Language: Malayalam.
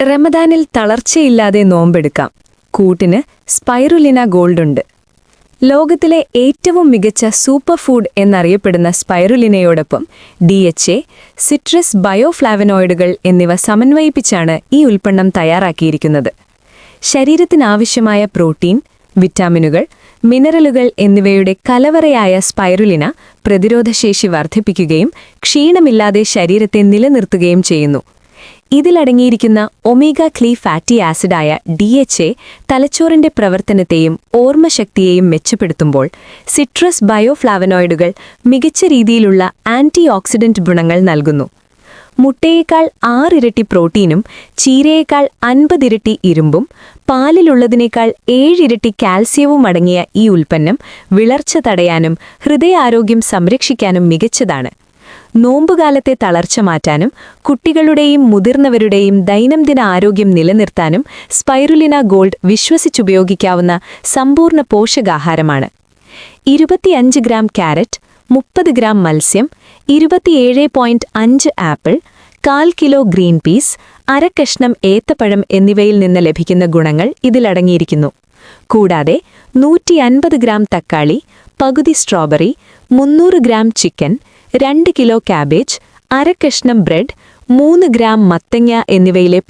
റമദാനിൽ തളർച്ചയില്ലാതെ നോമ്പെടുക്കാം. കൂട്ടിന് സ്പൈറുലിന ഗോൾഡുണ്ട്. ലോകത്തിലെ ഏറ്റവും മികച്ച സൂപ്പർ ഫുഡ് എന്നറിയപ്പെടുന്ന സ്പൈറുലിനയോടൊപ്പം DHA, സിട്രസ് ബയോഫ്ലാവനോയിഡുകൾ എന്നിവ സമന്വയിപ്പിച്ചാണ് ഈ ഉൽപ്പന്നം തയ്യാറാക്കിയിരിക്കുന്നത്. ശരീരത്തിനാവശ്യമായ പ്രോട്ടീൻ, വിറ്റാമിനുകൾ, മിനറലുകൾ എന്നിവയുടെ കലവറയായ സ്പൈറുലിന പ്രതിരോധശേഷി വർദ്ധിപ്പിക്കുകയും ക്ഷീണമില്ലാതെ ശരീരത്തെ നിലനിർത്തുകയും ചെയ്യുന്നു. ഇതിലടങ്ങിയിരിക്കുന്ന ഒമേഗ-3 ഫാറ്റി ആസിഡായ DHA തലച്ചോറിന്റെ പ്രവർത്തനത്തെയും ഓർമ്മശക്തിയെയും മെച്ചപ്പെടുത്തുമ്പോൾ, സിട്രസ് ബയോഫ്ലാവനോയിഡുകൾ മികച്ച രീതിയിലുള്ള ആന്റി ഓക്സിഡന്റ് ഗുണങ്ങൾ നൽകുന്നു. മുട്ടയേക്കാൾ 6 ഇരട്ടി പ്രോട്ടീനും ചീരയേക്കാൾ 50 ഇരട്ടി ഇരുമ്പും പാലിലുള്ളതിനേക്കാൾ 7 ഇരട്ടി കാൽസ്യവും അടങ്ങിയ ഈ ഉൽപ്പന്നം വിളർച്ച തടയാനും ഹൃദയാരോഗ്യം സംരക്ഷിക്കാനും മികച്ചതാണ്. നോമ്പുകാലത്തെ തളർച്ച മാറ്റാനും കുട്ടികളുടെയും മുതിർന്നവരുടെയും ദൈനംദിന ആരോഗ്യം നിലനിർത്താനും സ്പൈറുലിന ഗോൾഡ് വിശ്വസിച്ചുപയോഗിക്കാവുന്ന സമ്പൂർണ്ണ പോഷകാഹാരമാണ്. 25 ഗ്രാം ക്യാരറ്റ്, 30 ഗ്രാം മത്സ്യം, 27.5 ആപ്പിൾ, 1/4 കിലോ ഗ്രീൻ പീസ്, അരക്കഷ്ണം ഏത്തപ്പഴം എന്നിവയിൽ നിന്ന് ലഭിക്കുന്ന ഗുണങ്ങൾ ഇതിലടങ്ങിയിരിക്കുന്നു. കൂടാതെ 150 ഗ്രാം തക്കാളി, പകുതി strawberry, 300 gram chicken, 2 kilo cabbage, അരക്കഷ്ണം ബ്രെഡ്, 3 ഗ്രാം മത്തങ്ങ എന്നിവയിലെ